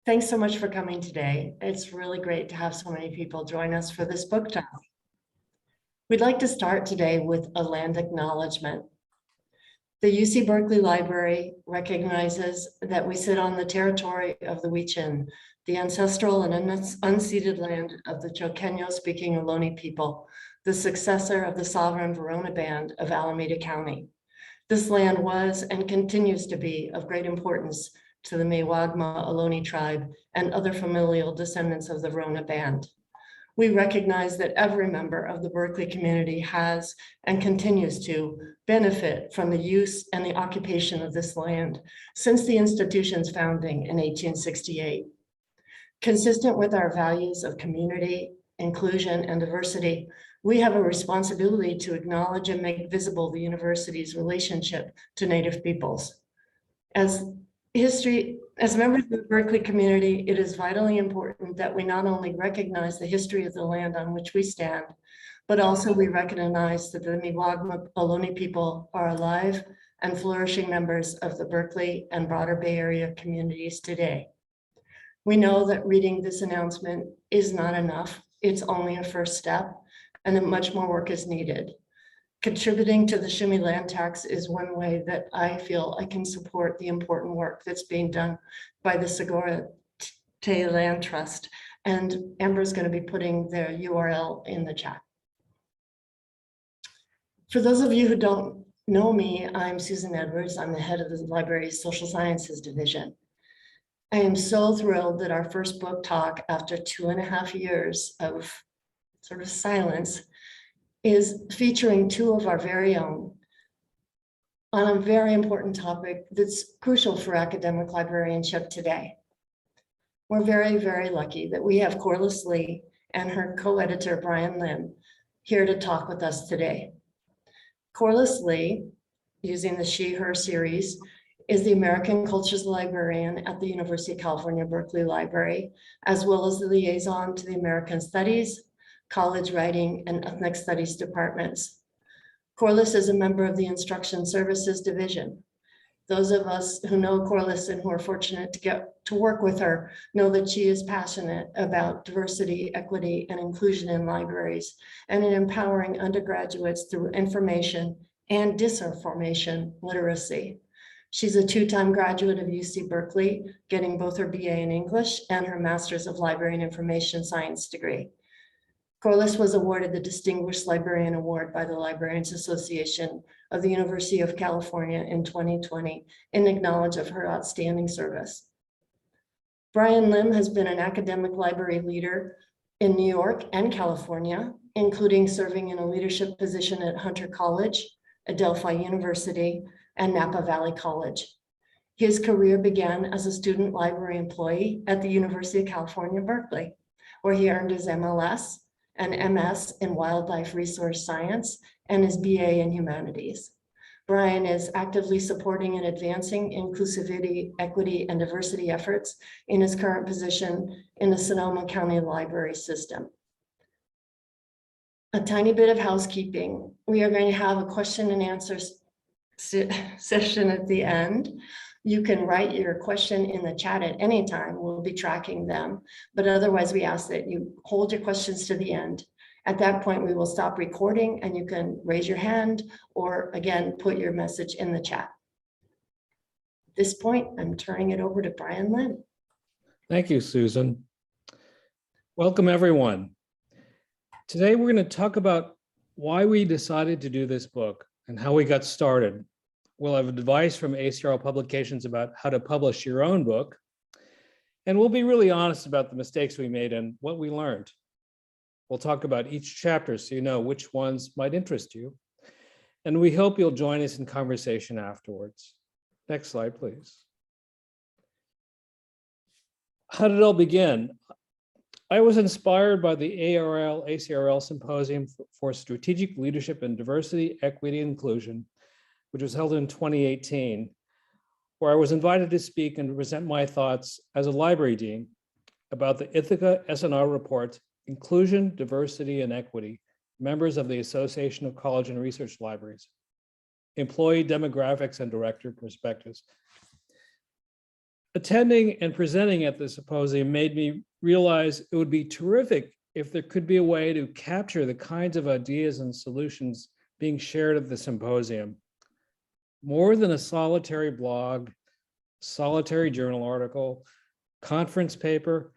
Thanks so much for coming today. It's really great to have so many people join us for this book talk. We'd like to start today with a land acknowledgement. The UC Berkeley Library recognizes that we sit on the territory of the Wichin, the ancestral and unceded land of the Choqueño-speaking Ohlone people, the successor of the sovereign Verona Band of Alameda County. This land was and continues to be of great importance to the Miwagma Ohlone tribe and other familial descendants of the Verona Band. We recognize that every member of the Berkeley community has and continues to benefit from the use and the occupation of this land since the institution's founding in 1868. Consistent with our values of community, inclusion, and diversity, we have a responsibility to acknowledge and make visible the university's relationship to Native peoples. As members of the Berkeley community, it is vitally important that we not only recognize the history of the land on which we stand, but also we recognize that the Miwagma Ohlone people are alive and flourishing members of the Berkeley and broader Bay Area communities today. We know that reading this announcement is not enough. It's only a first step, and that much more work is needed. Contributing to the Shimmy land tax is one way that I feel I can support the important work that's being done by the Segura Te Land Trust. And Amber's going to be putting their URL in the chat. For those of you who don't know me, I'm Susan Edwards. I'm the head of the library's Social Sciences Division. I am so thrilled that our first book talk after 2.5 years of sort of silence is featuring two of our very own on a very important topic that's crucial for academic librarianship today. We're very, very lucky that we have Corliss Lee and her co-editor, Brian Lym, here to talk with us today. Corliss Lee, using the She, Her series, is the American Cultures Librarian at the University of California, Berkeley Library, as well as the liaison to the American Studies, College Writing, and Ethnic Studies departments. Corliss is a member of the Instruction Services Division. Those of us who know Corliss and who are fortunate to get to work with her know that she is passionate about diversity, equity, and inclusion in libraries, and in empowering undergraduates through information and disinformation literacy. She's a 2-time graduate of UC Berkeley, getting both her BA in English and her Master's of Library and Information Science degree. Corliss was awarded the Distinguished Librarian Award by the Librarians Association of the University of California in 2020 in acknowledgement of her outstanding service. Brian Lym has been an academic library leader in New York and California, including serving in a leadership position at Hunter College, Adelphi University, and Napa Valley College. His career began as a student library employee at the University of California, Berkeley, where he earned his MLS and MS in Wildlife Resource Science and his BA in Humanities. Brian is actively supporting and advancing inclusivity, equity, and diversity efforts in his current position in the Sonoma County Library system. A tiny bit of housekeeping. We are going to have a question and answer session at the end. You can write your question in the chat at any time. We'll be tracking them, but otherwise we ask that you hold your questions to the end. At that point, we will stop recording and you can raise your hand or again, put your message in the chat. At this point, I'm turning it over to Brian Lym. Thank you, Susan. Welcome, everyone. Today, we're going to talk about why we decided to do this book and how we got started. We'll have advice from ACRL Publications about how to publish your own book. And we'll be really honest about the mistakes we made and what we learned. We'll talk about each chapter so you know which ones might interest you. And we hope you'll join us in conversation afterwards. Next slide, please. How did it all begin? I was inspired by the ACRL Symposium for Strategic Leadership in Diversity, Equity, and Inclusion, which was held in 2018, where I was invited to speak and present my thoughts as a library dean about the Ithaca SNR report, Inclusion, Diversity, and Equity, members of the Association of College and Research Libraries, Employee Demographics and Director Perspectives. Attending and presenting at the symposium made me realize it would be terrific if there could be a way to capture the kinds of ideas and solutions being shared at the symposium. More than a solitary blog, solitary journal article, conference paper.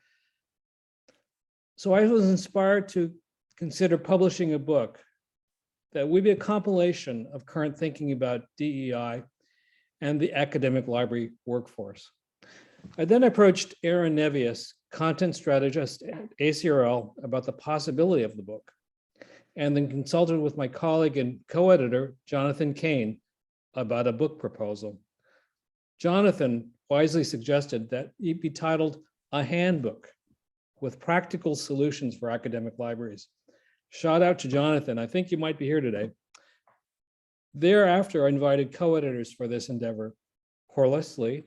So I was inspired to consider publishing a book that would be a compilation of current thinking about DEI and the academic library workforce. I then approached Aaron Nevius, content strategist at ACRL, about the possibility of the book, and then consulted with my colleague and co-editor, Jonathan Kane, about a book proposal. Jonathan wisely suggested that it be titled A Handbook with Practical Solutions for Academic Libraries. Shout out to Jonathan. I think you might be here today. Thereafter, I invited co-editors for this endeavor, Corliss Lee,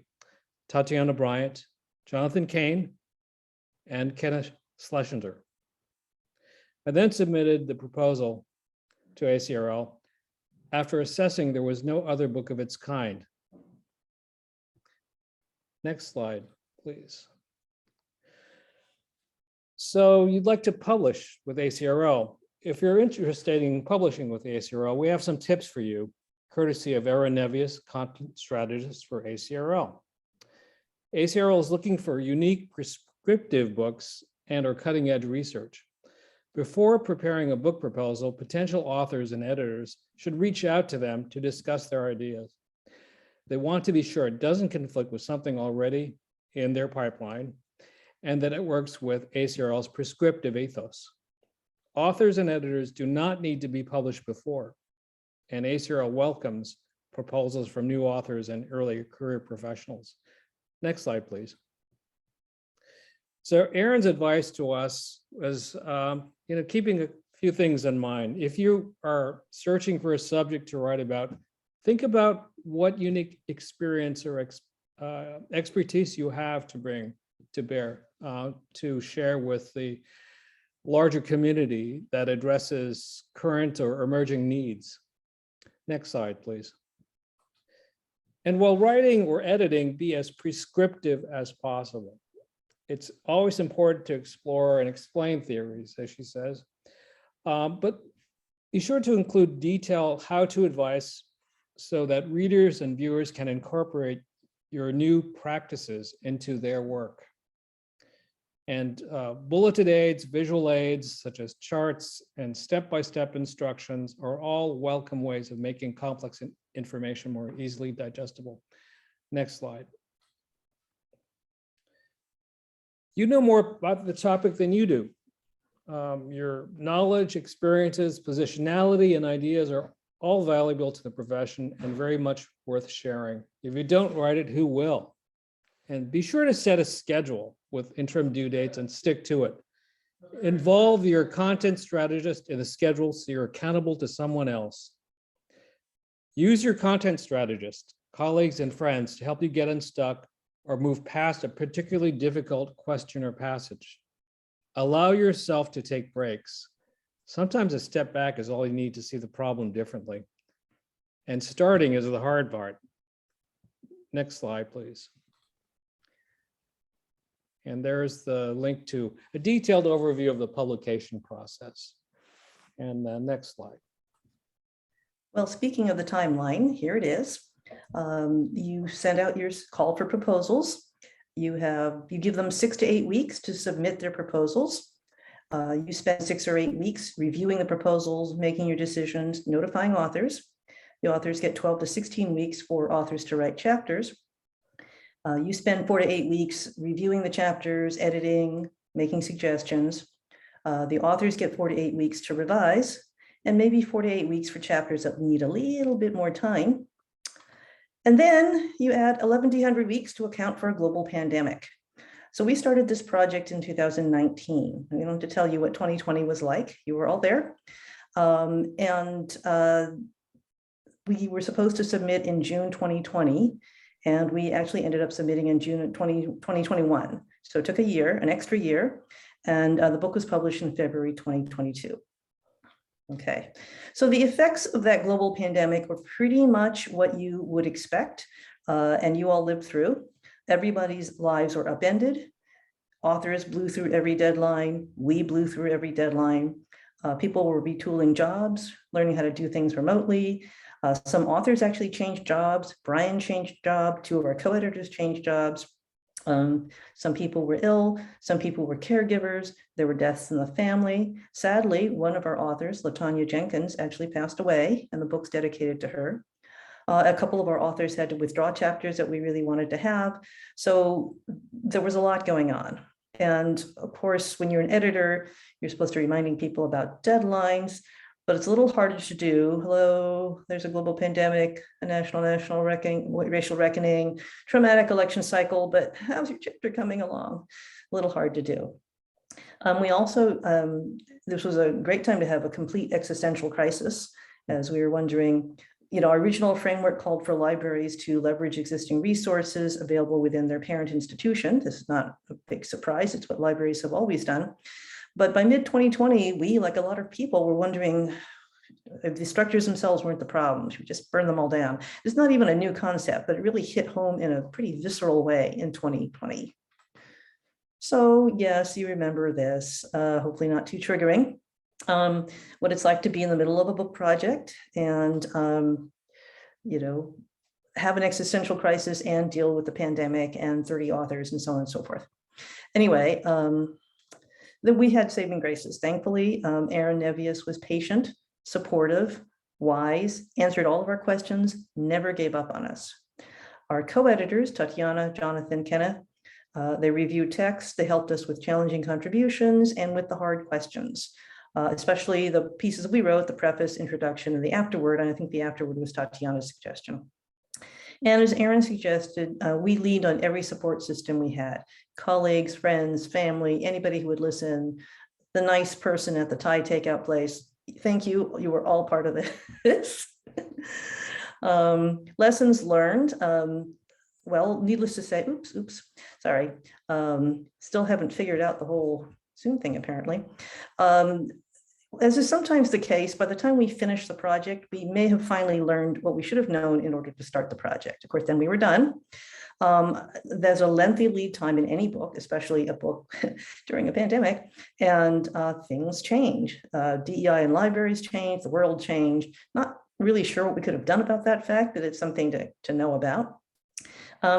Tatiana Bryant, Jonathan Kane, and Kenneth Schlesinger. I then submitted the proposal to ACRL after assessing there was no other book of its kind. Next slide, please. So you'd like to publish with ACRL. If you're interested in publishing with ACRL, we have some tips for you, courtesy of Aaron Nevius, content strategist for ACRL. ACRL is looking for unique prescriptive books and or cutting edge research. Before preparing a book proposal, potential authors and editors should reach out to them to discuss their ideas. They want to be sure it doesn't conflict with something already in their pipeline and that it works with ACRL's prescriptive ethos. Authors and editors do not need to be published before, and ACRL welcomes proposals from new authors and early career professionals. Next slide, please. So Aaron's advice to us was, keeping a few things in mind. If you are searching for a subject to write about, think about what unique experience or expertise you have to bring to bear, to share with the larger community that addresses current or emerging needs. Next slide, please. And while writing or editing, be as prescriptive as possible. It's always important to explore and explain theories, as she says, but be sure to include detailed how-to advice so that readers and viewers can incorporate your new practices into their work. And bulleted aids, visual aids, such as charts and step-by-step instructions are all welcome ways of making complex information more easily digestible. Next slide. You know more about the topic than you do. Your knowledge, experiences, positionality, and ideas are all valuable to the profession and very much worth sharing. If you don't write it, who will? And be sure to set a schedule with interim due dates and stick to it. Involve your content strategist in the schedule so you're accountable to someone else. Use your content strategist, colleagues, and friends to help you get unstuck or move past a particularly difficult question or passage. Allow yourself to take breaks. Sometimes a step back is all you need to see the problem differently. And starting is the hard part. Next slide, please. And there's the link to a detailed overview of the publication process. And next slide. Well, speaking of the timeline, here it is. You send out your call for proposals. You give them 6 to 8 weeks to submit their proposals. You spend 6 or 8 weeks reviewing the proposals, making your decisions, notifying authors. The authors get 12 to 16 weeks for authors to write chapters. You spend 4 to 8 weeks reviewing the chapters, editing, making suggestions. The authors get 4 to 8 weeks to revise, and maybe 4 to 8 weeks for chapters that need a little bit more time. And then you add 1,100 weeks to account for a global pandemic. So we started this project in 2019. I don't have to tell you what 2020 was like. You were all there. We were supposed to submit in June 2020, and we actually ended up submitting in June 2021. So it took a year, an extra year, and the book was published in February 2022. Okay, so the effects of that global pandemic were pretty much what you would expect, and you all lived through. everybody's lives were upended. Authors blew through every deadline. We blew through every deadline. People were retooling jobs, learning how to do things remotely. Some authors actually changed jobs. Brian changed job. 2 of our co-editors changed jobs. Some people were ill. Some people were caregivers. There were deaths in the family. Sadly, one of our authors, LaTanya Jenkins, actually passed away, and the book's dedicated to her. A couple of our authors had to withdraw chapters that we really wanted to have. So there was a lot going on. And of course, when you're an editor, you're supposed to be reminding people about deadlines, but it's a little harder to do. Hello, there's a global pandemic, a national racial reckoning, traumatic election cycle, but how's your chapter coming along? A little hard to do. We also, this was a great time to have a complete existential crisis, as we were wondering, our original framework called for libraries to leverage existing resources available within their parent institution. This is not a big surprise. It's what libraries have always done. But by mid-2020, we, like a lot of people, were wondering if the structures themselves weren't the problem. Should we just burn them all down? It's not even a new concept, but it really hit home in a pretty visceral way in 2020. So yes, you remember this, hopefully not too triggering. What it's like to be in the middle of a book project and, have an existential crisis and deal with the pandemic and 30 authors and so on and so forth. Anyway, then we had saving graces. Thankfully, Aaron Nevius was patient, supportive, wise, answered all of our questions, never gave up on us. Our co-editors, Tatiana, Jonathan, Kenneth, they reviewed text, they helped us with challenging contributions and with the hard questions. Especially the pieces we wrote, the preface, introduction, and the afterword. And I think the afterword was Tatiana's suggestion. And as Aaron suggested, we leaned on every support system we had: colleagues, friends, family, anybody who would listen, the nice person at the Thai takeout place. Thank you. You were all part of this. Lessons learned. Well, needless to say, sorry. Still haven't figured out the whole Zoom thing, apparently. As is sometimes the case, by the time we finished the project, we may have finally learned what we should have known in order to start the project. Of course, then we were done. There's a lengthy lead time in any book, especially a book during a pandemic, and things change. DEI in libraries changed, the world changed. Not really sure what we could have done about that fact, but it's something to know about.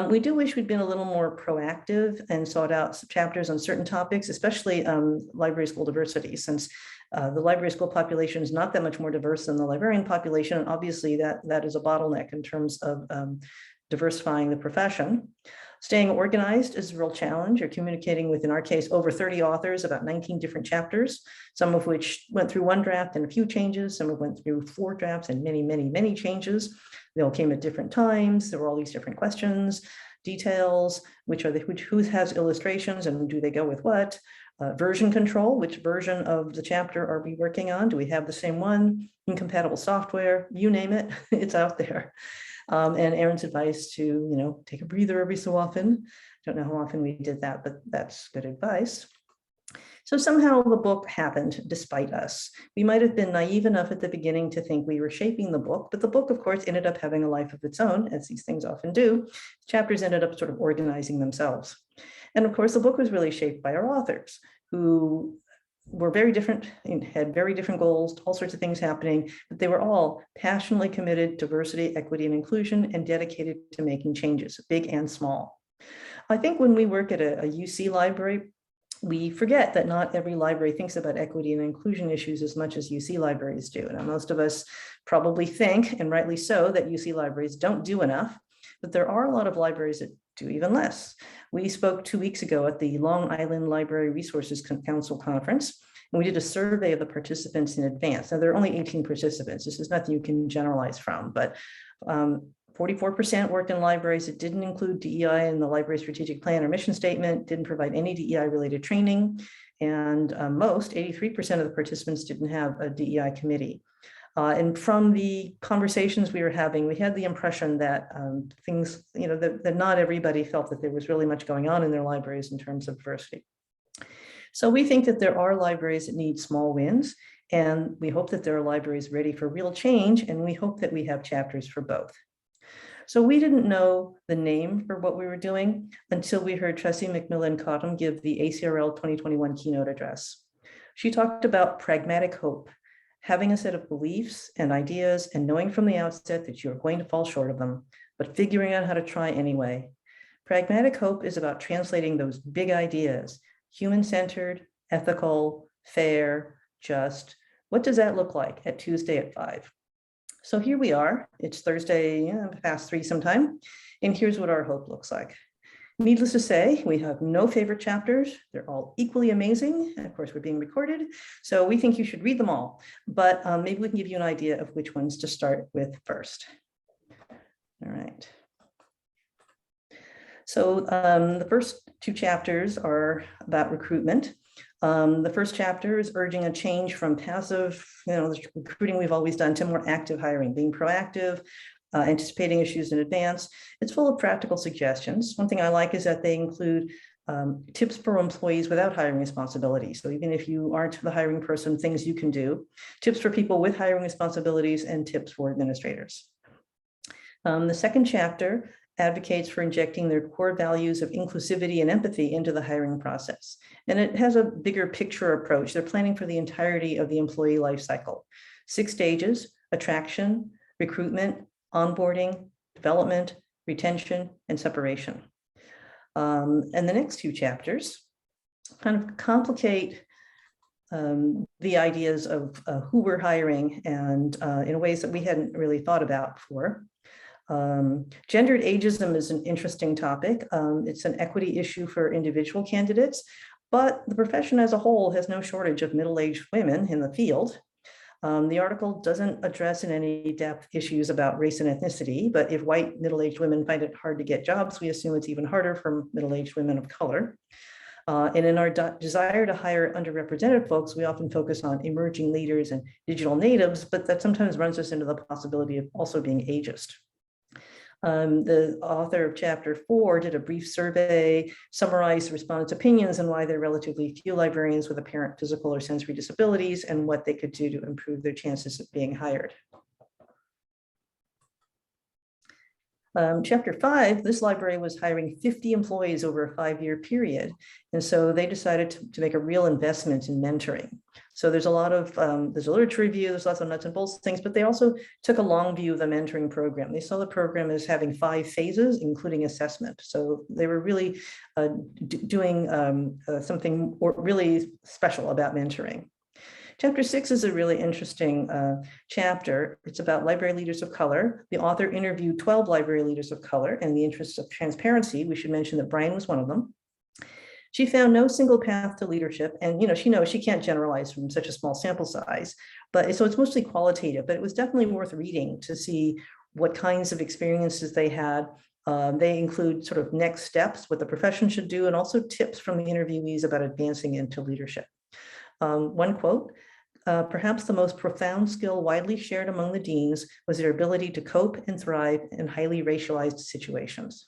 We do wish we'd been a little more proactive and sought out chapters on certain topics, especially library school diversity, since the library school population is not that much more diverse than the librarian population. And obviously that is a bottleneck in terms of diversifying the profession. Staying organized is a real challenge. You're communicating with, in our case, over 30 authors, about 19 different chapters, some of which went through one draft and a few changes, some went through 4 drafts and many, many, many changes. They all came at different times. There were all these different questions, details, who has illustrations and do they go with what? Version control, which version of the chapter are we working on? Do we have the same one? Incompatible software, you name it, it's out there. And Aaron's advice to, take a breather every so often. Don't know how often we did that, but that's good advice. So somehow the book happened despite us. We might have been naive enough at the beginning to think we were shaping the book, but the book, of course, ended up having a life of its own, as these things often do. Chapters ended up sort of organizing themselves. And of course, the book was really shaped by our authors, who were very different and had very different goals, all sorts of things happening, but they were all passionately committed to diversity, equity, and inclusion, and dedicated to making changes, big and small. I think when we work at a UC library, we forget that not every library thinks about equity and inclusion issues as much as UC libraries do. Now, most of us probably think, and rightly so, that UC libraries don't do enough, but there are a lot of libraries that do even less. We spoke 2 weeks ago at the Long Island Library Resources Council conference, and we did a survey of the participants in advance. Now, there are only 18 participants. This is nothing you can generalize from, but 44% worked in libraries that didn't include DEI in the library strategic plan or mission statement, didn't provide any DEI related training, and 83% of the participants didn't have a DEI committee. And from the conversations we were having, we had the impression that things, that not everybody felt that there was really much going on in their libraries in terms of diversity. So we think that there are libraries that need small wins, and we hope that there are libraries ready for real change, and we hope that we have chapters for both. So we didn't know the name for what we were doing until we heard Tressie McMillan Cottom give the ACRL 2021 keynote address. She talked about pragmatic hope, having a set of beliefs and ideas and knowing from the outset that you're going to fall short of them, but figuring out how to try anyway. Pragmatic hope is about translating those big ideas, human-centered, ethical, fair, just. What does that look like at Tuesday at 5? So here we are. It's Thursday, past 3 sometime, and here's what our hope looks like. Needless to say, we have no favorite chapters. They're all equally amazing. And of course, we're being recorded, so we think you should read them all. But maybe we can give you an idea of which ones to start with first. All right. So the first 2 chapters are about recruitment. The first chapter is urging a change from passive, the recruiting we've always done, to more active hiring, being proactive, anticipating issues in advance. It's full of practical suggestions. One thing I like is that they include tips for employees without hiring responsibilities. So even if you aren't the hiring person, things you can do, tips for people with hiring responsibilities, and tips for administrators. The second chapter advocates for injecting their core values of inclusivity and empathy into the hiring process. And it has a bigger picture approach. They're planning for the entirety of the employee life cycle. 6 stages: attraction, recruitment, onboarding, development, retention, and separation. And the next 2 chapters kind of complicate the ideas of who we're hiring, and in ways that we hadn't really thought about before. Gendered ageism is an interesting topic. It's an equity issue for individual candidates, but the profession as a whole has no shortage of middle-aged women in the field. The article doesn't address in any depth issues about race and ethnicity, but if white middle-aged women find it hard to get jobs, we assume it's even harder for middle-aged women of color. And in our desire to hire underrepresented folks, we often focus on emerging leaders and digital natives, but that sometimes runs us into the possibility of also being ageist. The author of chapter 4 did a brief survey, summarized respondents' opinions and why there are relatively few librarians with apparent physical or sensory disabilities and what they could do to improve their chances of being hired. Chapter 5, this library was hiring 50 employees over a 5-year period. And so they decided to make a real investment in mentoring. So there's a lot of, there's a literature review, there's lots of nuts and bolts things, but they also took a long view of the mentoring program. They saw the program as having 5 phases, including assessment. So they were really doing something really special about mentoring. Chapter 6 is a really interesting chapter. It's about library leaders of color. The author interviewed 12 library leaders of color. In the interest of transparency, we should mention that Brian was one of them. She found no single path to leadership. And she knows she can't generalize from such a small sample size, but so it's mostly qualitative, but it was definitely worth reading to see what kinds of experiences they had. They include sort of next steps, what the profession should do, and also tips from the interviewees about advancing into leadership. One quote, perhaps the most profound skill widely shared among the deans was their ability to cope and thrive in highly racialized situations.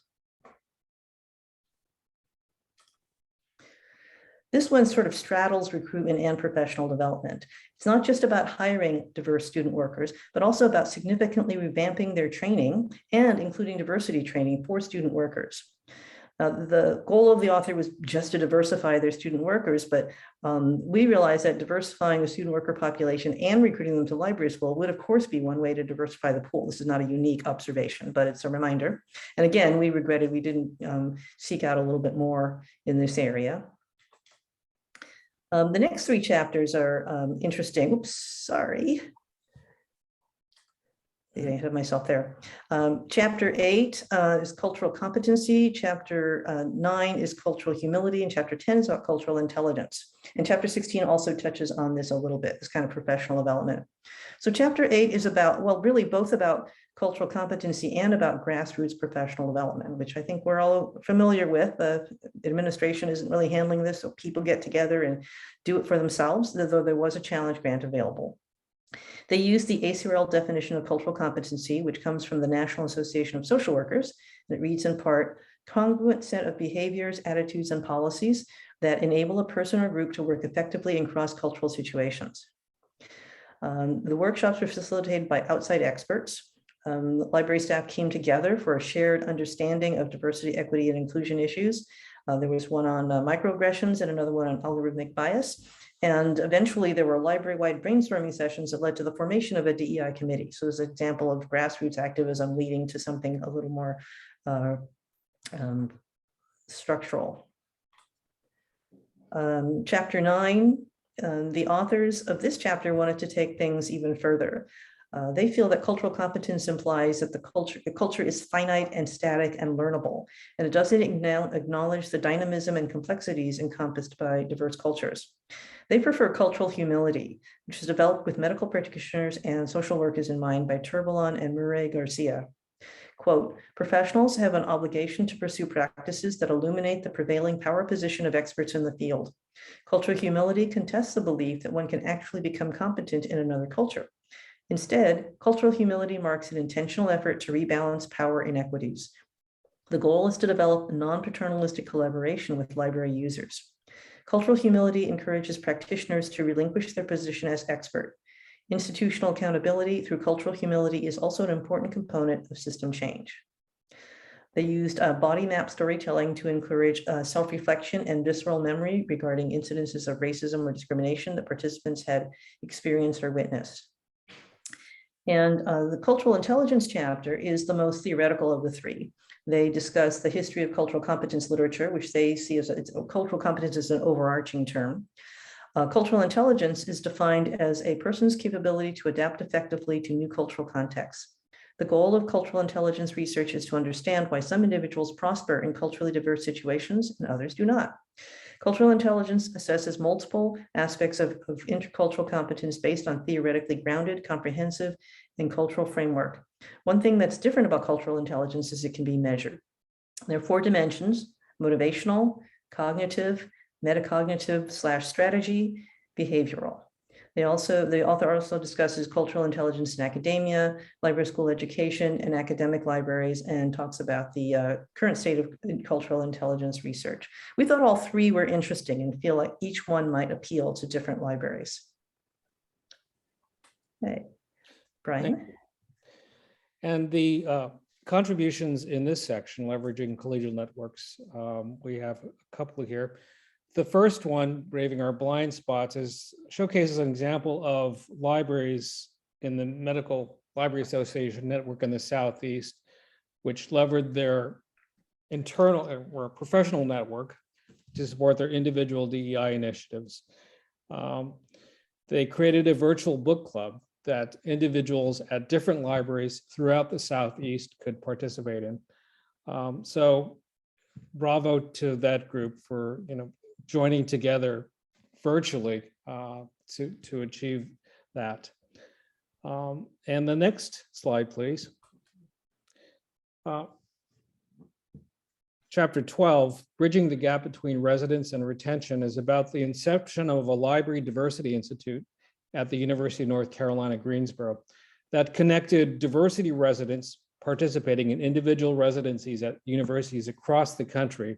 This one sort of straddles recruitment and professional development. It's not just about hiring diverse student workers, but also about significantly revamping their training and including diversity training for student workers. The goal of the author was just to diversify their student workers, but we realized that diversifying the student worker population and recruiting them to library school would, of course, be one way to diversify the pool. This is not a unique observation, but it's a reminder. And again, we regretted we didn't seek out a little bit more in this area. The next 3 chapters are interesting. Oops, sorry. I had myself there. Chapter 8 is cultural competency. Chapter 9 is cultural humility. And chapter 10 is about cultural intelligence. And chapter 16 also touches on this a little bit, this kind of professional development. So chapter 8 is about, well, really both about cultural competency and about grassroots professional development, which I think we're all familiar with. The administration isn't really handling this, so people get together and do it for themselves, though there was a challenge grant available. They use the ACRL definition of cultural competency, which comes from the National Association of Social Workers. And it reads in part, congruent set of behaviors, attitudes, and policies that enable a person or group to work effectively in cross-cultural situations. The workshops were facilitated by outside experts. The library staff came together for a shared understanding of diversity, equity, and inclusion issues. There was one on microaggressions and another one on algorithmic bias. And eventually there were library-wide brainstorming sessions that led to the formation of a DEI committee. So it's an example of grassroots activism leading to something a little more structural. Chapter 9, the authors of this chapter wanted to take things even further. They feel that cultural competence implies that the culture is finite and static and learnable, and it doesn't acknowledge the dynamism and complexities encompassed by diverse cultures. They prefer cultural humility, which is developed with medical practitioners and social workers in mind by Turbalon and Murray Garcia. Quote, professionals have an obligation to pursue practices that illuminate the prevailing power position of experts in the field. Cultural humility contests the belief that one can actually become competent in another culture. Instead, cultural humility marks an intentional effort to rebalance power inequities. The goal is to develop a non-paternalistic collaboration with library users. Cultural humility encourages practitioners to relinquish their position as expert. Institutional accountability through cultural humility is also an important component of system change. They used body map storytelling to encourage self-reflection and visceral memory regarding incidences of racism or discrimination that participants had experienced or witnessed. And the cultural intelligence chapter is the most theoretical of the three. They discuss the history of cultural competence literature, which they see as cultural competence is an overarching term. Cultural intelligence is defined as a person's capability to adapt effectively to new cultural contexts. The goal of cultural intelligence research is to understand why some individuals prosper in culturally diverse situations and others do not. Cultural intelligence assesses multiple aspects of intercultural competence based on theoretically grounded, comprehensive, and cultural framework. One thing that's different about cultural intelligence is it can be measured. There are 4 dimensions: motivational, cognitive, metacognitive/strategy, behavioral. The author also discusses cultural intelligence in academia, library school education, and academic libraries, and talks about the current state of cultural intelligence research. We thought all 3 were interesting and feel like each one might appeal to different libraries. Okay, Brian. And the contributions in this section, leveraging collegial networks, we have a couple here. The first one, Braving Our Blind Spots, showcases an example of libraries in the Medical Library Association network in the Southeast, which levered their internal or professional network to support their individual DEI initiatives. They created a virtual book club that individuals at different libraries throughout the Southeast could participate in. So bravo to that group for, joining together virtually to achieve that. And the next slide, please. Chapter 12, Bridging the Gap Between Residence and Retention, is about the inception of a Library Diversity Institute at the University of North Carolina, Greensboro, that connected diversity residents participating in individual residencies at universities across the country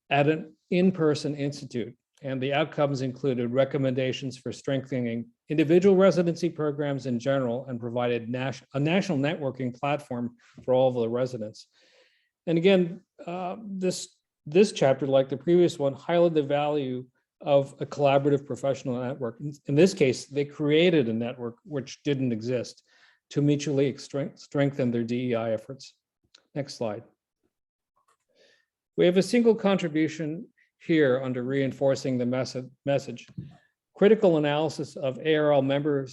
at an in-person institute. And the outcomes included recommendations for strengthening individual residency programs in general, and provided a national networking platform for all of the residents. And again, this chapter, like the previous one, highlighted the value of a collaborative professional network. In this case, they created a network which didn't exist to mutually strengthen their DEI efforts. Next slide. We have a single contribution here under reinforcing the message. Critical analysis of ARL member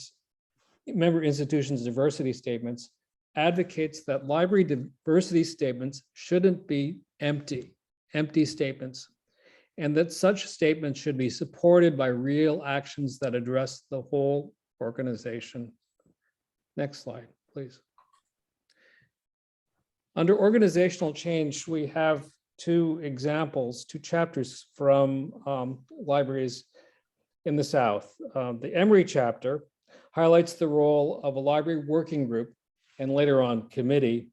institutions' diversity statements advocates that library diversity statements shouldn't be empty statements, and that such statements should be supported by real actions that address the whole organization. Next slide, please. Under organizational change, we have 2 chapters from libraries in the South. The Emory chapter highlights the role of a library working group, and later on committee,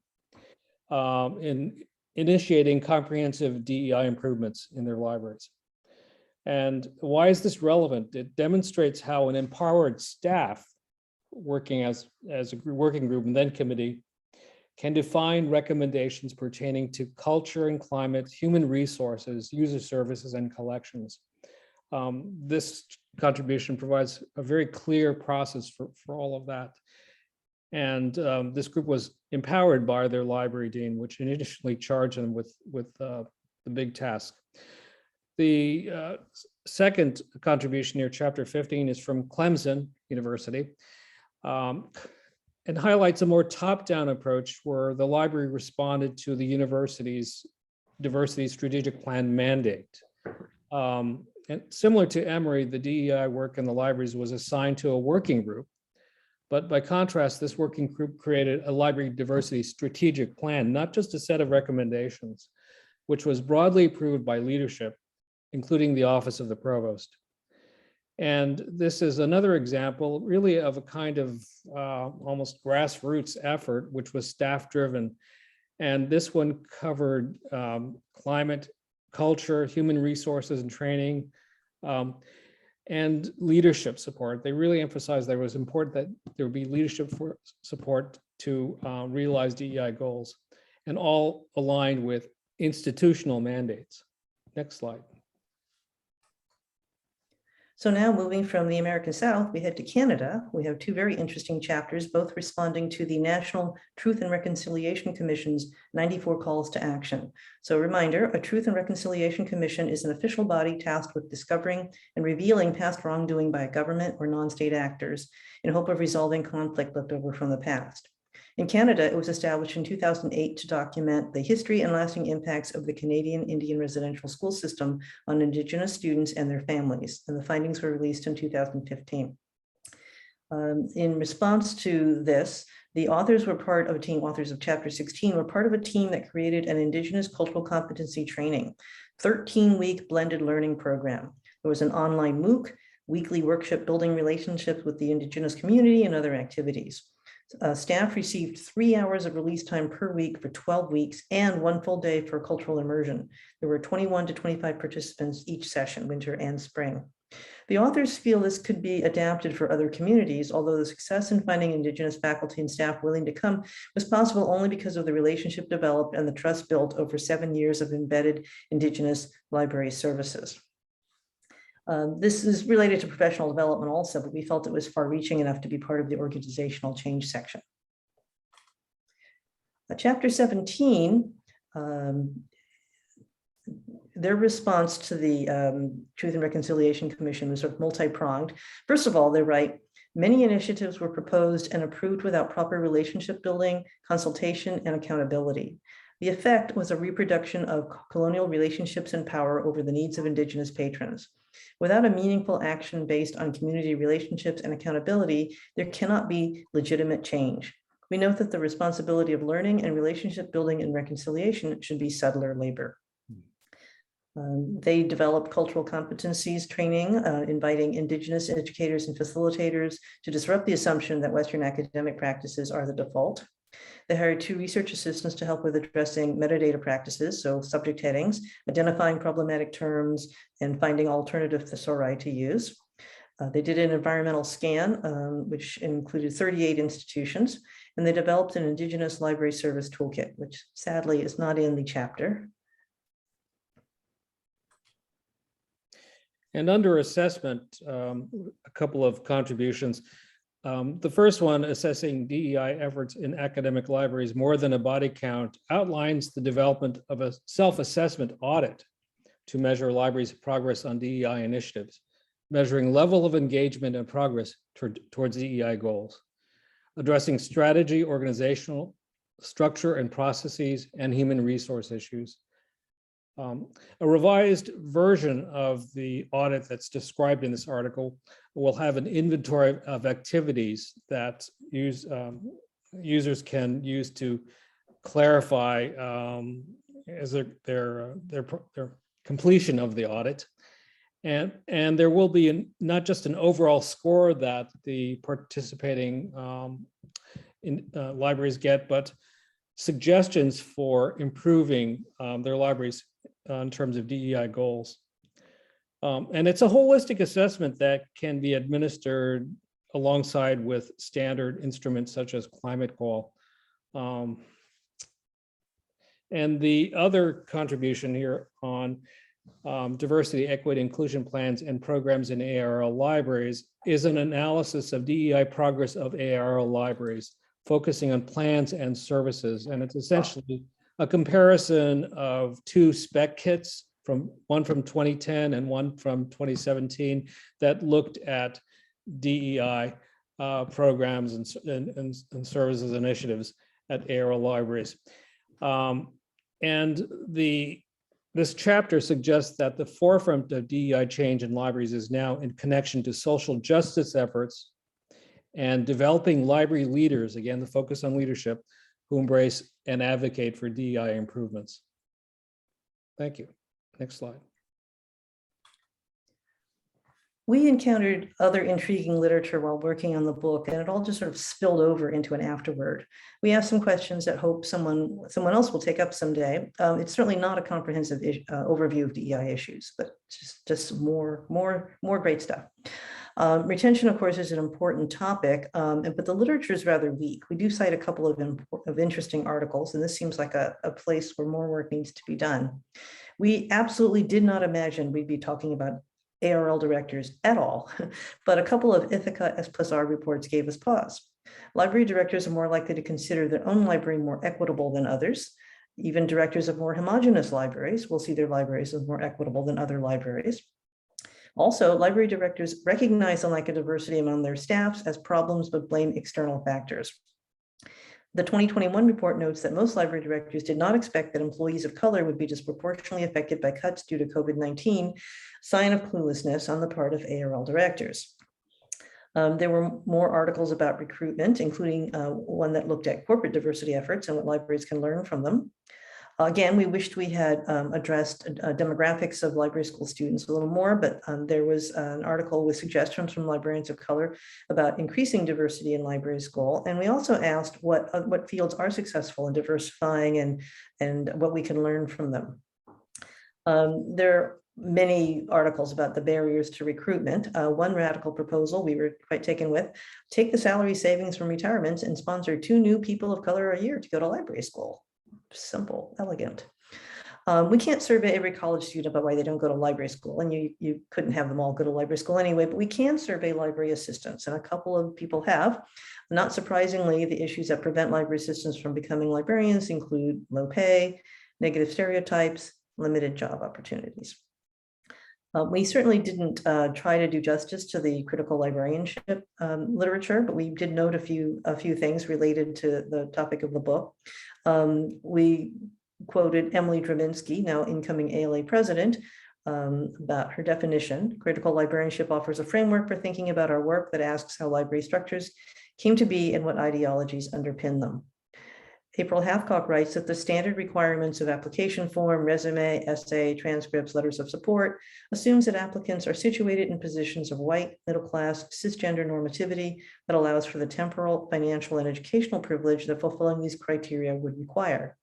in initiating comprehensive DEI improvements in their libraries. And why is this relevant? It demonstrates how an empowered staff working as a working group and then committee, can define recommendations pertaining to culture and climate, human resources, user services, and collections. This contribution provides a very clear process for all of that. And this group was empowered by their library dean, which initially charged them with the big task. The second contribution here, chapter 15, is from Clemson University, and highlights a more top-down approach where the library responded to the university's diversity strategic plan mandate. And similar to Emory, the DEI work in the libraries was assigned to a working group. But by contrast, this working group created a library diversity strategic plan, not just a set of recommendations, which was broadly approved by leadership, including the Office of the Provost. And this is another example really of a kind of almost grassroots effort, which was staff-driven. And this one covered climate, culture, human resources and training, and leadership support. They really emphasized that it was important that there would be leadership support to realize DEI goals, and all aligned with institutional mandates. Next slide. So now moving from the American South, we head to Canada. We have two very interesting chapters, both responding to the National Truth and Reconciliation Commission's 94 calls to action. So a reminder, a Truth and Reconciliation Commission is an official body tasked with discovering and revealing past wrongdoing by a government or non-state actors in hope of resolving conflict left over from the past. In Canada, it was established in 2008 to document the history and lasting impacts of the Canadian Indian residential school system on Indigenous students and their families, and the findings were released in 2015. In response to this, the authors were part of a team, authors of Chapter 16 were part of a team that created an Indigenous cultural competency training, 13-week blended learning program. There was an online MOOC, weekly workshop building relationships with the Indigenous community, and other activities. Staff received 3 hours of release time per week for 12 weeks and 1 full day for cultural immersion. There were 21 to 25 participants each session, winter and spring. The authors feel this could be adapted for other communities, although the success in finding Indigenous faculty and staff willing to come was possible only because of the relationship developed and the trust built over 7 years of embedded Indigenous library services. This is related to professional development also, but we felt it was far-reaching enough to be part of the organizational change section. Chapter 17, their response to the Truth and Reconciliation Commission was sort of multi-pronged. First of all, they write, many initiatives were proposed and approved without proper relationship building, consultation, and accountability. The effect was a reproduction of colonial relationships and power over the needs of Indigenous patrons. Without a meaningful action based on community relationships and accountability, there cannot be legitimate change. We note that the responsibility of learning and relationship building and reconciliation should be settler labor. They developed cultural competencies training, inviting Indigenous educators and facilitators to disrupt the assumption that Western academic practices are the default. They hired 2 research assistants to help with addressing metadata practices, so subject headings, identifying problematic terms, and finding alternative thesauri to use. They did an environmental scan, which included 38 institutions, and they developed an Indigenous library service toolkit, which sadly is not in the chapter. And under assessment, a couple of contributions. The first one, assessing DEI efforts in academic libraries more than a body count, outlines the development of a self-assessment audit to measure libraries' progress on DEI initiatives, measuring level of engagement and progress towards DEI goals, addressing strategy, organizational structure and processes, and human resource issues. A revised version of the audit that's described in this article will have an inventory of activities that users can use to clarify as their completion of the audit. And there will be not just an overall score that the participating libraries get, but suggestions for improving their libraries in terms of DEI goals. And it's a holistic assessment that can be administered alongside with standard instruments such as climate call. And the other contribution here on diversity, equity, inclusion plans and programs in ARL libraries is an analysis of DEI progress of ARL libraries, focusing on plans and services. And it's essentially a comparison of two spec kits, one from 2010 and one from 2017, that looked at DEI programs and services initiatives at ARL libraries. And this chapter suggests that the forefront of DEI change in libraries is now in connection to social justice efforts and developing library leaders, again, the focus on leadership, who embrace and advocate for DEI improvements. Thank you. Next slide. We encountered other intriguing literature while working on the book, and it all just sort of spilled over into an afterword. We asked some questions that hope someone else will take up someday. It's certainly not a comprehensive overview of DEI issues, but just more great stuff. Retention, of course, is an important topic, but the literature is rather weak. We do cite a couple of interesting articles, and this seems like a place where more work needs to be done. We absolutely did not imagine we'd be talking about ARL directors at all, but a couple of Ithaca S+R reports gave us pause. Library directors are more likely to consider their own library more equitable than others. Even directors of more homogeneous libraries will see their libraries as more equitable than other libraries. Also, library directors recognize the lack of diversity among their staffs as problems, but blame external factors. The 2021 report notes that most library directors did not expect that employees of color would be disproportionately affected by cuts due to COVID-19, sign of cluelessness on the part of ARL directors. There were more articles about recruitment, including one that looked at corporate diversity efforts and what libraries can learn from them. Again, we wished we had addressed demographics of library school students a little more, but there was an article with suggestions from librarians of color about increasing diversity in library school. And we also asked what fields are successful in diversifying and what we can learn from them. There are many articles about the barriers to recruitment. One radical proposal we were quite taken with: take the salary savings from retirement and sponsor 2 new people of color a year to go to library school. Simple, elegant. We can't survey every college student about why they don't go to library school, and you couldn't have them all go to library school anyway, but we can survey library assistants, and a couple of people have. Not surprisingly, the issues that prevent library assistants from becoming librarians include low pay, negative stereotypes, limited job opportunities. We certainly didn't try to do justice to the critical librarianship literature, but we did note a few things related to the topic of the book. We quoted Emily Dravinsky, now incoming ALA president, about her definition. Critical librarianship offers a framework for thinking about our work that asks how library structures came to be and what ideologies underpin them. April Hathcock writes that the standard requirements of application form, resume, essay, transcripts, letters of support assumes that applicants are situated in positions of white, middle-class, cisgender normativity that allows for the temporal, financial, and educational privilege that fulfilling these criteria would require.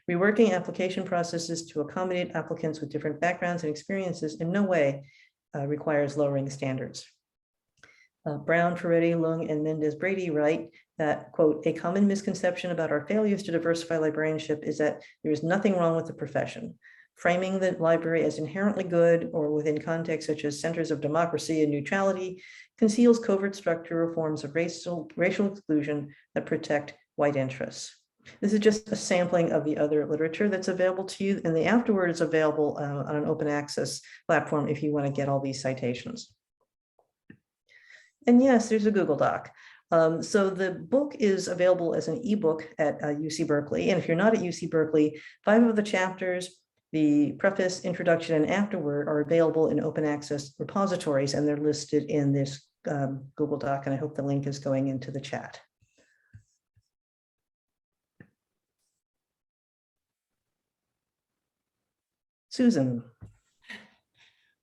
Reworking application processes to accommodate applicants with different backgrounds and experiences in no way requires lowering standards. Brown, Ferretti, Lung, and Mendez-Brady write that, quote, a common misconception about our failures to diversify librarianship is that there is nothing wrong with the profession. Framing the library as inherently good or within contexts such as centers of democracy and neutrality conceals covert structural forms of racial exclusion that protect white interests. This is just a sampling of the other literature that's available to you, and the afterword is available on an open access platform if you want to get all these citations. And yes, there's a Google Doc. So the book is available as an ebook at UC Berkeley. And if you're not at UC Berkeley, 5 of the chapters, the preface, introduction, and afterword are available in open access repositories, and they're listed in this Google Doc. And I hope the link is going into the chat. Susan.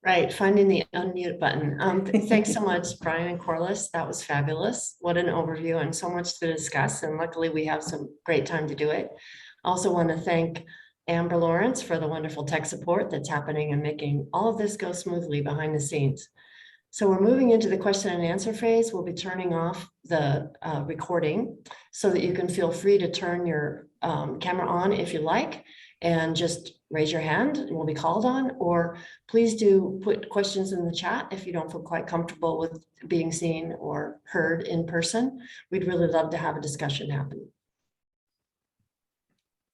Right, finding the unmute button. Thanks so much, Brian and Corliss. That was fabulous. What an overview and so much to discuss. And luckily we have some great time to do it. Also want to thank Amber Lawrence for the wonderful tech support that's happening and making all of this go smoothly behind the scenes. So we're moving into the question and answer phase. We'll be turning off the recording so that you can feel free to turn your camera on if you like, and just raise your hand and we'll be called on, or please do put questions in the chat if you don't feel quite comfortable with being seen or heard in person. We'd really love to have a discussion happen.